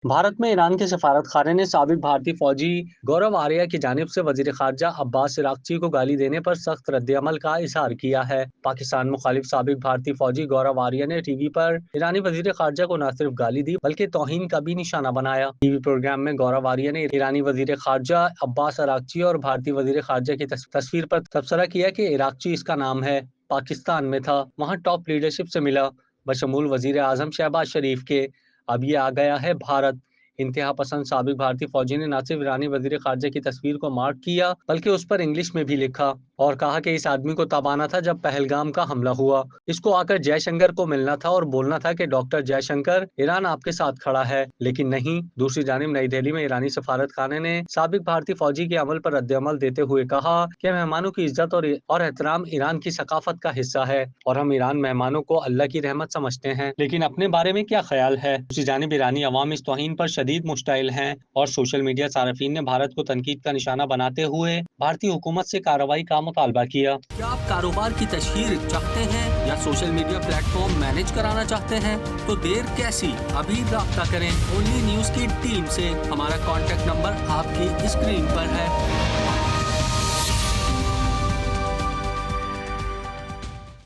भारत में ईरान के सफारत खाने ने साबिक भारतीय फौजी गौरव आर्या की जानिब से वजीर खारजा अब्बास इराक्ची को गाली देने पर सख्त रद्द-ए-अमल का इजहार किया है। पाकिस्तान मुखालिफ साबिक भारतीय फौजी गौरव आर्या ने टीवी पर ईरानी वजीर खारजा को न सिर्फ गाली दी बल्कि तौहीन का भी निशाना बनाया। टीवी प्रोग्राम में गौरव आर्या ने ईरानी वजीर खारजा अब्बास इराक्ची और भारतीय वजीर खारजा की तस्वीर पर तबसरा किया कि इराक्ची इसका नाम है, पाकिस्तान में था, वहाँ टॉप लीडरशिप से मिला, बशमूल वजीर आजम शहबाज शरीफ के। अब ये आ गया है भारत। इंतहा पसंद साबिक भारतीय फौजी ने न सिर्फ ईरानी वजीर खारजा की तस्वीर को मार्क किया बल्कि उस पर इंग्लिश में भी लिखा और कहा कि इस आदमी को तब आना था जब पहलगाम का हमला हुआ। इसको आकर जयशंकर को मिलना था और बोलना था कि डॉक्टर जयशंकर, ईरान आपके साथ खड़ा है, लेकिन नहीं। दूसरी जानिब नई दिल्ली में ईरानी सफारत खाने ने साबिक भारतीय फौजी के अमल पर रद्द-ए-अमल देते हुए कहा कि मेहमानों की इज्जत और एहतराम ईरान की सकाफत का हिस्सा है और हम ईरान मेहमानों को अल्लाह की रहमत समझते हैं, लेकिन अपने बारे में क्या ख्याल है। दूसरी जानिब ईरानी अवाम इस तौहीन पर शदीद मुश्तइल हैं और सोशल मीडिया सार्फिन ने भारत को तनकीद का निशाना बनाते हुए भारतीय हुकूमत से कार्रवाई का मुतालबा किया। क्या आप कारोबार की तशहीर चाहते हैं या सोशल मीडिया प्लेटफॉर्म मैनेज कराना चाहते हैं तो देर कैसी, अभी राब्ता करें ओनली न्यूज की टीम से। हमारा कॉन्टेक्ट नंबर आपकी स्क्रीन पर है।